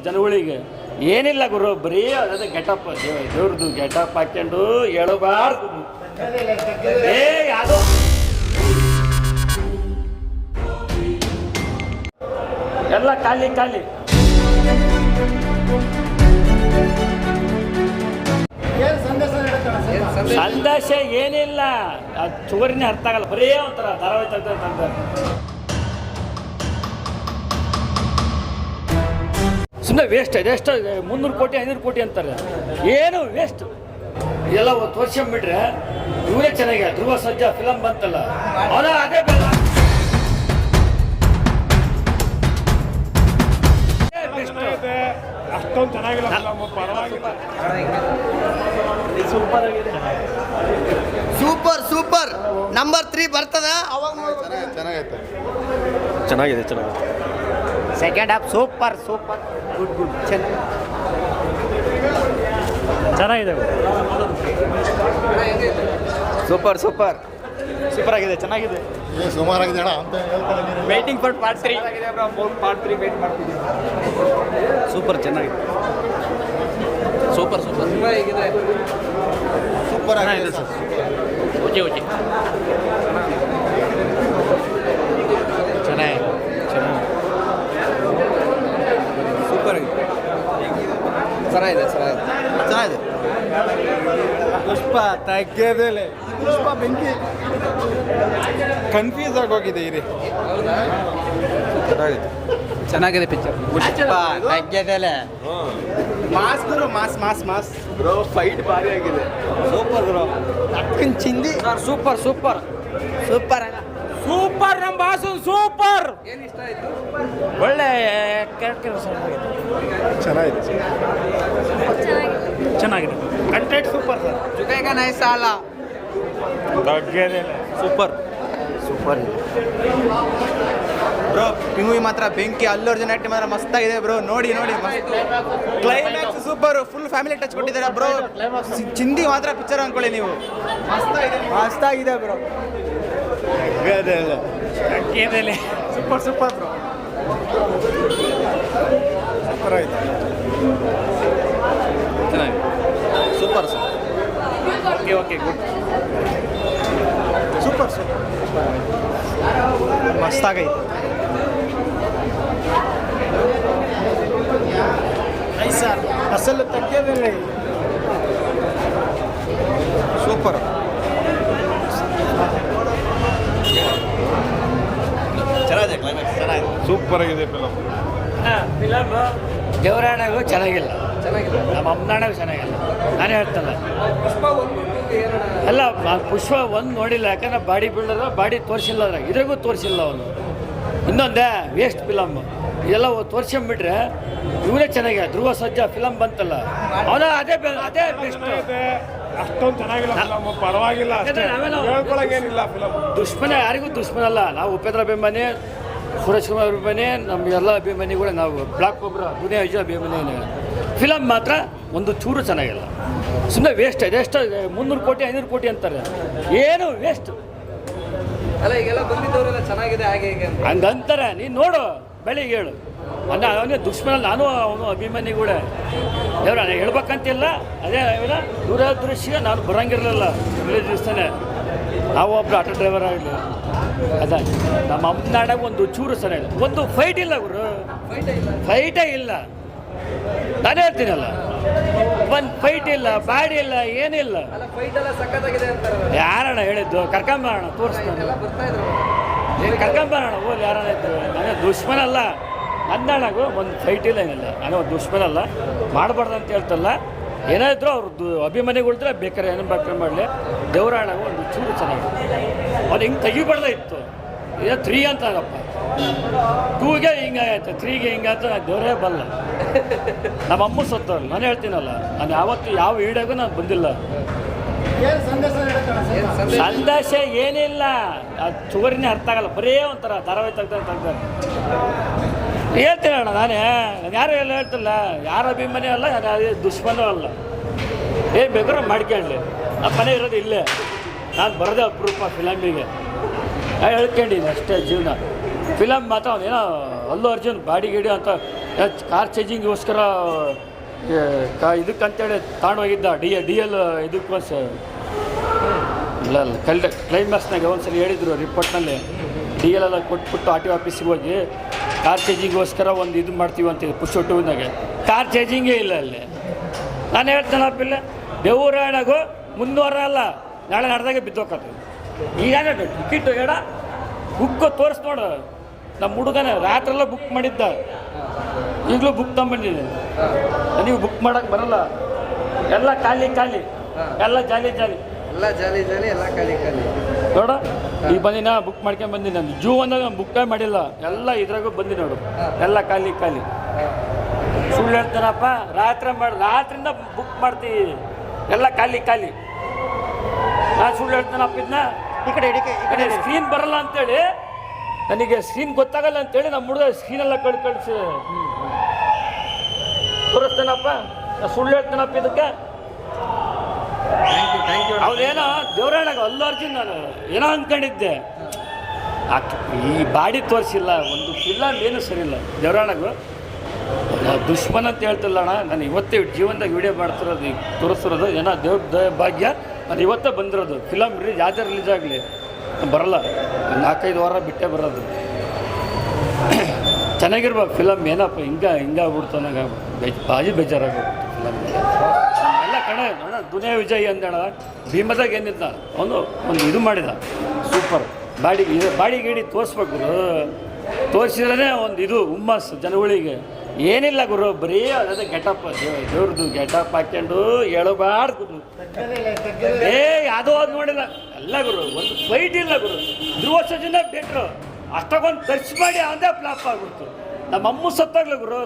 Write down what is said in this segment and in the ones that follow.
ಜನಗಳಿಗೆ. ಏನಿಲ್ಲ ಗುರು, ಬರೀ ಅದೇ ಗೆಟಪ್, ದೇವ್ರದ್ದು ಗೆಟಪ್ ಹಾಕ್ಕೊಂಡು ಹೇಳಬಾರ್ದು. ಯಾವುದೋ ಎಲ್ಲ ಖಾಲಿ ಖಾಲಿ. ಸಂದೇಶ ಏನಿಲ್ಲ, ಅದು ಚೂರಿನೇ ಅರ್ಥ ಆಗಲ್ಲ, ಬರೀ ಒಂಥರ ಧಾರಾವಾಹಿ ತೆಗ್ದಂತ. ಸುಮ್ಮನೆ ವೇಸ್ಟ್. ಅದೆಷ್ಟು 300 ಕೋಟಿ 500 ಕೋಟಿ ಅಂತಾರೆ, ಏನು ವೇಸ್ಟ್. ಎಲ್ಲ ತೋರ್ಸ್ಕೊಂಡ್ಬಿಟ್ರೆ ಇವರೇ ಚೆನ್ನಾಗಿ. ಧ್ರುವ ಸರ್ಜಾ ಫಿಲಮ್ ಬಂತಲ್ಲ, ಅವನ ಅದೇ ಬೇಡ. ಅಷ್ಟೊಂದು ಚೆನ್ನಾಗಿಲ್ಲ, ಪರವಾಗಿಲ್ಲ. ಸೂಪರ್ ಆಗಿದೆ, ಸೂಪರ್ ಸೂಪರ್. ನಂಬರ್ 3 ಬರ್ತದ ಅವಾಗ ಚೆನ್ನಾಗೈತೆ. ಚೆನ್ನಾಗಿದೆ, ಚೆನ್ನಾಗಿದೆ. Second half super super good good ಚೆನ್ನಾಗಿದೆ. ಸೂಪರ್ ಸೂಪರ್ ಸೂಪರ್ ಆಗಿದೆ, ಚೆನ್ನಾಗಿದೆ. ಸುಮಾರಾಗಿದೆ ಅಣ್ಣ ಅಂತ ವೇಟಿಂಗ್ ಫಾರ್ ಪಾರ್ಟ್ 3 ಆಗಿದೆ ಬ್ರೋ. ಪಾರ್ಟ್ 3 ವೇಟ್ ಮಾಡ್ತಿದ್ದೀವಿ. ಸೂಪರ್, ಚೆನ್ನಾಗಿದೆ. ಸೂಪರ್ ಸೂಪರ್ ಹೇಗಿದೆ? ಸೂಪರ್ ಆಗಿದೆ ಸರ್. ಓಕೆ ಓಕೆ, ಚೆನ್ನಾಗಿದೆ, ಚೆನ್ನಾಗಿದೆ, ಸೂಪರ್ ಆಗಿದೆ, ಚೆನ್ನಾಗಿದೆ, ಚೆನ್ನಾಗಿದೆ. ಪುಷ್ಪ ತಗ್ಗೇದಲೆ, ಪುಷ್ಪ ಬೆಂಕಿ. ಕನ್ಫ್ಯೂಸ್ ಆಗೋಗಿದೆ ಇರಿ. ಚೆನ್ನಾಗಿದೆ ಪಿಕ್ಚರ್. ಪುಷ್ಪ ತಗ್ಗೇದಲೆ. ಮಾಸ್ ಗುರು, mass mass mass bro. Fight ಭಾರಿ ಆಗಿದೆ. ಸೂಪರ್ ಗುರು. ಅಕ್ಕನ್ ಚಿಂದಿ. Super super super super. ನಮ್ಮ ಬಾಸು ಸೂಪರ್. ಏನು ಇಷ್ಟ ಆಯಿತು? ಒಳ್ಳೆ ಕ್ಯಾರೆಕ್ಟರ್ ಚೆನ್ನಾಗಿದೆ. ಚೆನ್ನಾಗಿದೆ. Content super sir. ಜುಗೇಗ ನೈ ಸಾಲ. Super super bro. ಈ ಮೂವಿ ಮಾತ್ರ ಬೆಂಕಿ. ಅಲ್ಲು ಅರ್ಜುನ್ ಆಕ್ಟಿಂಗ್ ಮಾತ್ರ ಮಸ್ತಾಗಿದೆ ಬ್ರೋ. ನೋಡಿ ನೋಡಿ, climax super. Full family touch ಕೊಟ್ಟಿದ್ದಾರೆ ಬ್ರೋ. ಚಿಂದಿ ಮಾತ್ರ ಪಿಕ್ಚರ್ ಅನ್ಕೊಳ್ಳಿ ನೀವು. ಮಸ್ತಾಗಿದೆ bro. Super super bro. Super ಆಯ್ತು, ಚೆನ್ನಾಗಿದೆ. Super sir. Okay okay, good. Super super ಮಸ್ತಾಗೈತೆ. ಸರ್ ಅಸಲು ತಗ್ಗೇದಲೆ. ಸೂಪರ್. ಚೆನ್ನಾಗಿದೆ, ಕ್ಲೈಮ್ಯಾಕ್ಸ್ ಚೆನ್ನಾಗಿದೆ. ಸೂಪರ್ ಆಗಿದೆ ಫಿಲಮ್. ಫಿಲಮ್ ದೇವರಾಣಗೂ ಚೆನ್ನಾಗಿಲ್ಲ, ಚೆನ್ನಾಗಿದೆ. ನಮ್ಮ ಅಮ್ಮನಾಣಗೂ ಚೆನ್ನಾಗಿಲ್ಲ. ನಾನೇ ಹೇಳ್ತಲ್ಲ, ಅಲ್ಲ ಪುಷ್ಪ 1 ನೋಡಿಲ್ಲ, ಯಾಕಂದ್ರೆ ಬಾಡಿ ಬಿಲ್ಡರ್ ಬಾಡಿ ತೋರಿಸಿಲ್ಲ ಅದ್ರಾಗ, ಇದ್ರಾಗೂ ತೋರಿಸಿಲ್ಲ ಅವನು. ಇನ್ನೊಂದೇ ವೇಸ್ಟ್ ಫಿಲಮ್. ಇದೆಲ್ಲ ತೋರಿಸ್ಕೊಂಡ್ಬಿಟ್ರೆ ಇವರೇ ಚೆನ್ನಾಗಿ. ಧ್ರುವ ಸರ್ಜಾ ಫಿಲಮ್ ಬಂತಲ್ಲ, ಅವನ ಅದೇ ಅದೇ ಬೆಸ್ಟ್. ಅಷ್ಟೊಂದು ಚೆನ್ನಾಗಿಲ್ಲ ಫಿಲಮ್, ಪರವಾಗಿಲ್ಲ. ಹೇಳ್ಕೊಳಗೇನಿಲ್ಲ ಫಿಲಮ್. ದುಶ್ಮನ ಯಾರಿಗೂ ದುಶ್ಮನ ಅಲ್ಲ. ನಾವು ಉಪೇಂದ್ರ ಅಭಿಮಾನಿ, ಸುರೇಶ್ ಕುಮಾರ್ ಅಭಿಮಾನಿ, ನಮ್ಮ ಎಲ್ಲ ಅಭಿಮಾನಿಗಳು ನಾವು. ಬ್ಲಾಕ್ ಒಬ್ಬರು ದುನಿಯಾ ವಿಜಯ್ ಅಭಿಮಾನಿ. ಫಿಲಮ್ ಮಾತ್ರ ಒಂದು ಚೂರು ಚೆನ್ನಾಗಿಲ್ಲ, ಸುಮ್ಮನೆ ವೇಸ್ಟ್. ಅದೆಷ್ಟು 300 ಕೋಟಿ 500 ಕೋಟಿ ಅಂತಾರೆ, ಏನು ವೇಸ್ಟ್. ಅಲ್ಲ ಈಗೆಲ್ಲ ಬಂದಿದ್ದವರೆಲ್ಲ ಚೆನ್ನಾಗಿದೆ ಹಾಗೆ ಹೀಗೆ ಅಂತ ಹಂಗಂತಾರೆ. ನೀನು ನೋಡು, ಬೆಳಿಗ್ಗೆ ಹೇಳು. ಅವನೇ ದುಶ್ಮನ, ನಾನು ಅವನು ಅಭಿಮಾನಿಗಳೇ. ದೇವ್ರ ಹೇಳ್ಬೇಕಂತಿಲ್ಲ. ಅದೇ ದೂರದೃಶ್ಯ ನಾನು ಬರೋಂಗಿರಲಿಲ್ಲ ಬೆಳಿಗ್ಗೆ ದಿವಸನೇ. ನಾವು ಒಬ್ಬರು ಆಟೋ ಡ್ರೈವರ್ ಆಗಲಿ. ಅದ ನಮ್ಮ ಅಮ್ಮನಾಡಾಗ ಒಂದು ಚೂರು ಸರಿಯಿಲ್ಲ. ಒಂದು ಫೈಟ್ ಇಲ್ಲ ಗುರು, ಫೈಟೇ ಇಲ್ಲ. ನಾನೇ ಹೇಳ್ತೀನಲ್ಲ, ಒಂದು ಫೈಟ್ ಇಲ್ಲ, ಬಾಡಿ ಇಲ್ಲ, ಏನಿಲ್ಲ. ಯಾರಣ್ಣ ಹೇಳಿದ್ದು? ಕರ್ಕೊಂಬರೋಣ, ತೋರಿಸ್ತಾನೆ. ಕರ್ಕೊಂಬರೋಣ, ಹೋಗಿ ಯಾರಣ್ಣ ಇದ್ರು. ನಾನೇ ದುಶ್ಮನ ಅಲ್ಲ. ಅಂದಾಣಾಗು ಒಂದು ಫೈಟ್ ಇಲ್ಲ, ಏನಿಲ್ಲ. ನಾನು ಒಂದು ದುಶ್ಮನ ಅಲ್ಲ, ಮಾಡಬಾರ್ದು ಅಂತ ಹೇಳ್ತಲ್ಲ. ಏನಾದರೂ ಅವ್ರದ್ದು ಅಭಿಮಾನಿಗಳಿದ್ರೆ ಬೇಕಾದ್ರೆ ಏನು ಬೇಕಾದ್ರೆ ಮಾಡಲಿ. ದೇವರಾಣಾಗು ಒಂದು ಚೂರು ಚೆನ್ನಾಗಿದೆ. ಅವ್ನು ಹಿಂಗೆ ತೆಗಿಬಾರ್ದ ಇತ್ತು. ಈಗ 3 ಅಂತ ಆಗಪ್ಪ, 2ಗೆ ಹಿಂಗಾಗೈತೆ, 3ಗೆ ಹಿಂಗಾಯ್ತು. ದೇವರೇ ಬಲ್ಲ. ನಮ್ಮ ಅಮ್ಮ ಸತ್ತವ್ರು. ನಾನು ಹೇಳ್ತೀನಲ್ಲ, ನಾನು ಯಾವತ್ತು ಯಾವ ವೀಡಿಯೋಗೂ ನಾನು ಬಂದಿಲ್ಲ. ಸಂದೇಶ ಏನಿಲ್ಲ, ಅದು ಚೂರಿನೇ ಅರ್ಥ ಆಗಲ್ಲ, ಬರೀ ಒಂಥರ ಧಾರಾವಾಹಿ ತೆಗ್ದಾರೆ. ಹೇಳ್ತೀನಣ್ಣ, ನಾನು ಯಾರು ಎಲ್ಲ ಹೇಳ್ತಿಲ್ಲ. ಯಾರ ಅಭಿಮಾನಿ ಅಲ್ಲ, ಅದೇ ದುಶ್ಮನೂ ಅಲ್ಲ. ಏನು ಬೇಕಾದ್ರೂ ಮಾಡ್ಕೊಳ್ಳಿ. ನಮ್ಮ ಮನೆ ಇರೋದು ಇಲ್ಲೇ. ನಾನು ಬರೋದೇ ಅಪರೂಪ ಫಿಲಮಿಗೆ. ಹೇಳ್ಕೊಂಡಿದ್ದೀನಿ ಅಷ್ಟೇ ಜೀವನ. ಫಿಲಮ್ ಮಾತ್ರ ಅವನೇನೋ ಅಲ್ಲು ಅರ್ಜುನ್ ಬಾಡಿ ಗಿಡಿ ಅಂತ ಕಾರ್ ಚೇಂಜಿಂಗ್ಗೋಸ್ಕರ ಇದಕ್ಕಂತೇಳಿ ತಗೊಂಡೋಗಿದ್ದ ಡಿ ಎಲ್ ಇದಕ್ಕೋಸ್ ಇಲ್ಲ ಕ್ಲೈಮ್ಯಾಕ್ಸ್ನಾಗ ಒಂದ್ಸಲ ಹೇಳಿದರು ರಿಪೋರ್ಟ್ನಲ್ಲಿ ಡಿ ಎಲ್ ಎಲ್ಲ ಕೊಟ್ಬಿಟ್ಟು ಆರ್ ಟಿ ಆಫೀಸಿಗೆ ಹೋಗಿ ಕಾರ್ ಚೇಂಜಿಂಗ್ಗೋಸ್ಕರ ಒಂದು ಇದು ಮಾಡ್ತೀವಿ ಅಂತ ಪುಷ್ ಟೂನಾಗೆ ಕಾರ್ ಚೇಂಜಿಂಗೇ ಇಲ್ಲ ಅಲ್ಲಿ. ನಾನು ಹೇಳ್ತೇನಪ್ಪ ಇಲ್ಲ ದೇವರಾಣಾಗು 300 ಅಲ್ಲ ನಾಳೆ ನಡೆದಾಗೆ ಬಿದ್ದೋಕತ್ತು. ಈಗ ಟಿಕೆಟ್ ಹೇಳ ಬುಕ್ ತೋರಿಸ್ ನೋಡು, ನಮ್ಮ ಹುಡುಗನ ರಾತ್ರೆಲ್ಲ ಬುಕ್ ಮಾಡಿದ್ದ, ಈಗಲೂ ಬುಕ್ ತಗೊಂಬಂದಿದ್ದೀನಿ. ನನಗೆ ಬುಕ್ ಮಾಡೋಕ್ಕೆ ಬರಲ್ಲ, ಎಲ್ಲ ಖಾಲಿ ಎಲ್ಲ ಜಾಲಿ ಎಲ್ಲ ಜಾಲಿ ಎಲ್ಲ ಖಾಲಿ ನೋಡ. ಈಗ ಬಂದಿನ ಬುಕ್ ಮಾಡ್ಕೊಂಡು ಬಂದಿನಿ. ನಾನು ಜೂ ಅಂದಾಗ ಬುಕ್ಕೇ ಮಾಡಿಲ್ಲ, ಎಲ್ಲ ಇದ್ರಾಗೂ ಬಂದಿ ನೋಡು, ಎಲ್ಲ ಖಾಲಿ ಸುಳ್ಳು ಹೇಳ್ತಾನಪ್ಪ. ರಾತ್ರಿಯಿಂದ ಬುಕ್ ಮಾಡ್ತೀವಿ, ಎಲ್ಲ ಖಾಲಿ. ನಾನು ಸುಳ್ಳು ಹೇಳ್ತಾನಪ್ಪ. ಇದನ್ನ ಈ ಕಡೆ ಸ್ಕ್ರೀನ್ ಬರಲ್ಲ ಅಂತೇಳಿ, ನನಗೆ ಸ್ಕ್ರೀನ್ ಗೊತ್ತಾಗಲ್ಲ ಅಂತೇಳಿ ನಮ್ಮ ಹುಡುಗ ಸ್ಕ್ರೀನೆಲ್ಲ ಕಳಿಸಿ ತೋರಿಸ್ತಾನಪ್ಪ. ನಾನು ಸುಳ್ಳು ಹೇಳ್ತಾನಪ್ಪ. ಇದಕ್ಕೆ ಅವ್ರೇನೋ ದೇವರಾಣಾಗ ಅಲ್ಲು ಅರ್ಜುನ್ ನಾನು ಏನೋ ಅಂದ್ಕೊಂಡಿದ್ದೆ. ಈ ಬಾಡಿ ತೋರಿಸಿಲ್ಲ, ಒಂದು ಫಿಲಮ್ ಏನು ಸರಿ ಇಲ್ಲ ದೇವರಾಣಾಗು. ದುಶ್ಮನ್ ಅಂತ ಹೇಳ್ತಿಲ್ಲ ಅಣ್ಣ. ನಾನು ಇವತ್ತೇ ಜೀವನದಾಗ ವಿಡಿಯೋ ಮಾಡ್ತಿರೋದು, ಈಗ ತೋರಿಸ್ತಿರೋದು ಏನೋ ದೇವ್ರ ಭಾಗ್ಯ. ನಾನು ಇವತ್ತೇ ಬಂದಿರೋದು. ಫಿಲಮ್ ಯಾವುದೇ ರಿಲೀಸ್ ಆಗಲಿ ಬರಲ್ಲ, 4-5 ವಾರ ಬಿಟ್ಟೇ ಬರೋದು. ಚೆನ್ನಾಗಿರ್ಬೇಕು ಫಿಲಮ್. ಏನಪ್ಪ ಹಿಂಗಾಗ್ಬಿಡ್ತು ನನಗೆ ಬಾಜಿ ಬೇಜಾರಾಗ್ಬಿಡ್ತು ಫಿಲಮ್ ಎಲ್ಲ ಕಡೆ. ಅಣ್ಣ ದುನಿಯಾ ವಿಜಯ್ ಅಂದಣ ಭೀಮದಾಗ ಏನಿದ್ದ ಅವನು ಒಂದು ಇದು ಮಾಡಿದ ಸೂಪರ್. ಬಾಡಿ ಗೀಡಿ ತೋರಿಸ್ಬೇಕು ಗುರು, ತೋರಿಸಿದ್ರೆ ಒಂದು ಇದು ಹುಮ್ಮಸ್ಸು ಜನಗಳಿಗೆ. ಏನಿಲ್ಲ ಗುರು, ಬರೀ ಅದೇ ಗೆಟಪ್, ದೇವ್ರದ್ದು ಗೆಟಪ್ ಹಾಕ್ಕೊಂಡು ಹೇಳಬಾರ್ದು ಗುರು. ಯಾವುದೋ ಅದು ನೋಡಿಲ್ಲ ಎಲ್ಲ ಗುರು. ಒಂದು ಫೈಟ್ ಇಲ್ಲ ಗುರು. ಧ್ರುವ ಸರ್ಜನ ಬೆಟ್ರು ಅಷ್ಟೊಂದು ಖರ್ಚು ಮಾಡಿ ಅದೇ ಫ್ಲಾಪ್ ಆಗ್ಬಿಡ್ತು. ನಮ್ಮಮ್ಮ ಸತ್ತಾಗ್ಲ ಗುರು.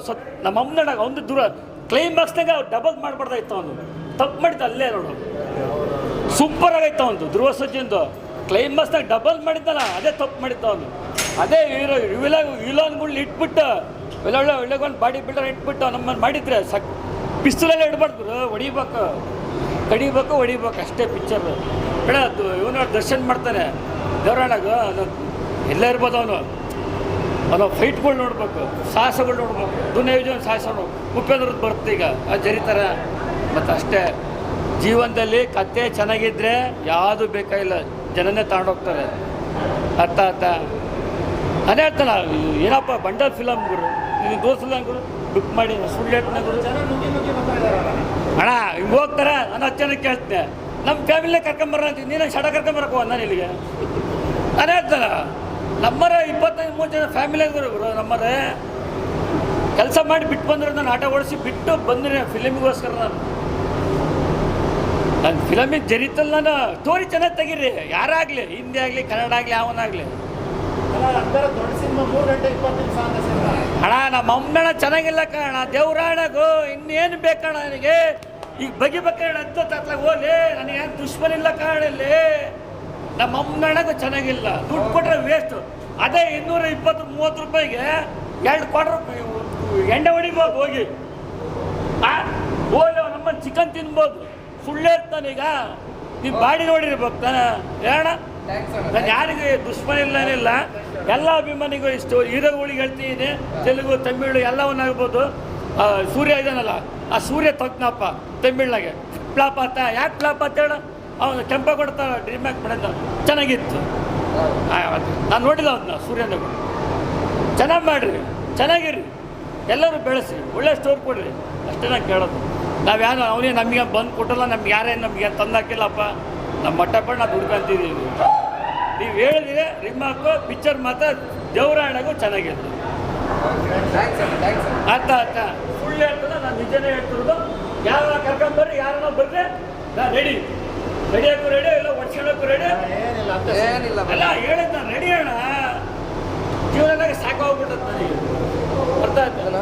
ನಮ್ಮಮ್ಮನ ಒಂದು ದೂರ ಕ್ಲೈಮ್ಯಾಕ್ಸ್ನಾಗ ಡಬಲ್ ಮಾಡಬಾರ್ದಾಯ್ತು. ಅವನು ತಪ್ಪು ಮಾಡಿದ್ದು ಅಲ್ಲೇ ನೋಡು, ಸೂಪರ್ ಆಗೈತೆ ಅವನು. ಧ್ರುವ ಸರ್ಜನ್ದು ಕ್ಲೈಮ್ಯಾಕ್ಸ್ನಾಗ ಡಬಲ್ ಮಾಡಿದ್ದಾನ, ಅದೇ ತಪ್ಪು ಮಾಡಿದ್ದ ಅವನು. ಅದೇ ವಿಲನ್ಗಳ್ನ ಇಟ್ಬಿಟ್ಟು ಒಳ್ಳೆ ಬಾಡಿ ಬಿಲ್ಡರ್ ಇಟ್ಬಿಟ್ಟು ನಮ್ಮನ್ನು ಮಾಡಿದ್ರೆ ಪಿಸ್ತೂಲೆಲ್ಲ ಇಡಬಾರ್ದು, ಹೊಡಿಬೇಕು ಅಷ್ಟೇ ಪಿಕ್ಚರ್. ಬೇಡ ಇವನು ದರ್ಶನ್ ಮಾಡ್ತಾನೆ ದೇವರಾಣಾಗ, ಎಲ್ಲೇ ಇರ್ಬೋದು ಅವನು ಫೈಟ್ಗಳು ನೋಡ್ಬೇಕು, ಸಾಹಸಗಳು ನೋಡ್ಬೇಕು. ದುನಿಯಾ ವಿಜಯ್ ಸಾಹಸ ಉಪೇಂದ್ರದ್ದು ಬರುತ್ತೆ ಈಗ ಅದು ಜರಿತಾರ. ಮತ್ತು ಅಷ್ಟೇ ಜೀವನದಲ್ಲಿ ಕತೆ ಚೆನ್ನಾಗಿದ್ದರೆ ಯಾವುದು ಬೇಕಾಗಿಲ್ಲ, ಜನನೇ ತಗೊಂಡೋಗ್ತಾರೆ. ಅರ್ಥ ಅದೇ ಹೇಳ್ತಾನ. ಏನಪ್ಪ ಬಂಡಲ್ ಫಿಲಮ್ ಗುರು, ನೀವು ತೋರಿಸಲ್ಲ ಗುರು, ಬುಕ್ ಮಾಡಿ ಸುಳ್ಳು ಹೇಳ್ತಾನೆ ಗುರು. ಅಣ್ಣ ಹಿಂಗೆ ಹೋಗ್ತಾರೆ, ನಾನು 10 ಜನಕ್ಕೆ ಕೇಳ್ತೇನೆ. ನಮ್ಮ ಫ್ಯಾಮಿಲಿನೇ ಕರ್ಕೊಂಬರ ಅಂತೀನಿ, ನೀನು ಶಡ ಕರ್ಕೊಂಬರಕ್ಕೆ ನಾನು ಇಲ್ಲಿಗೆ. ನಾನು ಹೇಳ್ತಾನೆ ನಮ್ಮರ 25-30 ಜನ ಫ್ಯಾಮಿಲಿ ಗುರು. ನಮ್ಮರೇ ಕೆಲಸ ಮಾಡಿ ಬಿಟ್ಟು ಬಂದ್ರೆ, ನಾನು ಆಟ ಓಡಿಸಿ ಬಿಟ್ಟು ಬಂದ್ರೆ ಫಿಲಮಿಗೋಸ್ಕರ. ನಾನು ಫಿಲಮಿಗೆ ಜರಿತಲ್ಲ. ನಾನು ಸ್ಟೋರಿ ಚೆನ್ನಾಗಿ ತೆಗೀರಿ, ಯಾರಾಗಲಿ, ಹಿಂದಿ ಆಗಲಿ ಕನ್ನಡ ಆಗಲಿ ಯಾವನಾಗಲಿ. ಅಣ್ಣ ನಮ್ಮ ಅಮ್ಮನ ಚೆನ್ನಾಗಿಲ್ಲ ಕಣ ದೇವರಾಣಾಗು. ಇನ್ನೇನು ಬೇಕಣ್ಣ ನನಗೆ? ಈಗ ಬಗಿಬೇಕಣ್ಣ ಅಂತ ತತ್ಲಾಗ ಹೋಗ್ಲಿ, ನನಗೇನು ದುಶ್ಮನಿಲ್ಲ ಕಾರಣ ಇಲ್ಲಿ. ನಮ್ಮ ಅಮ್ಮನಾಗ ಚೆನ್ನಾಗಿಲ್ಲ, ದುಡ್ಡು ಕೊಟ್ಟರೆ ವೇಸ್ಟು. ಅದೇ 220-30 ರೂಪಾಯಿಗೆ 2 ಕ್ವಾರ್ಟರ್ ಎಣ್ಣೆ ಹೊಡಿಬೋದು ಹೋಗಿ. ಹೋಗಿ ನಮ್ಮನ್ನು ಚಿಕನ್ ತಿನ್ಬೋದು. ಸುಳ್ಳೇ ಇರ್ತಾನೀಗ. ನೀವು ಬಾಡಿ ನೋಡಿರ್ಬೇಕು ತಾನೆ ಹೇಳೋಣ. ನಾನು ಯಾರಿಗೆ ದುಶ್ಮನ ಏನಿಲ್ಲ, ಎಲ್ಲ ಅಭಿಮಾನಿಗಳು ಇಷ್ಟು ಹೀರೋಗಳಿಗೆ ಹೇಳ್ತೀನಿ. ತೆಲುಗು ತಮಿಳು ಎಲ್ಲವನ್ನಾಗ್ಬೋದು. ಸೂರ್ಯ ಇದ್ದಾನಲ್ಲ, ಆ ಸೂರ್ಯ ತಗ್ನಪ್ಪ ತಮಿಳ್ನಾಗೆ ಫ್ಲಾಪ್ ಆತ. ಯಾಕೆ ಫ್ಲಾಪ್ ಆತ ಹೇಳ? ಅವನು ಕೆಂಪೇಗೌಡ ಡ್ರೀಮ್ಯಾಕ್ ಮಾಡಿದ್ದ, ಚೆನ್ನಾಗಿತ್ತು. ನಾನು ನೋಡಿಲ್ಲ ಅವನ್ನ ಸೂರ್ಯನಾಗ. ಚೆನ್ನಾಗಿ ಮಾಡಿರಿ, ಚೆನ್ನಾಗಿರಿ, ಎಲ್ಲರೂ ಬೆಳೆಸಿ, ಒಳ್ಳೆ ಸ್ಟೋರ್ ಕೊಡ್ರಿ, ಅಷ್ಟೇ ನಾನು ಕೇಳೋದು. ನಾವ್ಯಾರು ಅವನೇ ನಮಗೆ ಬಂದು ಕೊಟ್ಟಲ್ಲ, ನಮ್ಗೆ ಯಾರೇನು ನಮಗೆ ತಂದಾಕಿಲ್ಲಪ್ಪ. ನಮ್ಮ ಮಟ್ಟ ಪಟ್ಟು ನಾವು ದುಡ್ಕೊಂತಿದ್ದೀವಿ. ನೀವು ಹೇಳಿದ್ರೆ ರಿಮಾಕು ಪಿಕ್ಚರ್ ಮಾತ್ರ ದೇವರಾಣಾಗೂ ಚೆನ್ನಾಗಿತ್ತು. ಅರ್ಥ ಸುಳ್ಳು ಹೇಳ್ತದೆ, ನಾನು ನಿಜನೇ ಹೇಳ್ತಿರೋದು. ಯಾರು ಕರ್ಕೊಂಬರ್ರಿ, ಯಾರನ್ನ ಬರ್ರಿ, ನಾನು ರೆಡಿಯಾಗೂ ರೆಡಿ, ಇಲ್ಲ ಒಡ್ಸ್ಕೊಳಕ್ಕೂ ರೆಡಿ. ಅಲ್ಲ ಹೇಳಿದ್ ನಾನು ರೆಡಿ ಅಣ್ಣ. ಜೀವನದಾಗ ಸಾಕಾಗ್ಬಿಟ್ಟದ ನನಗೆ. ಅರ್ಥ ಆಯ್ತಲ್ಲ.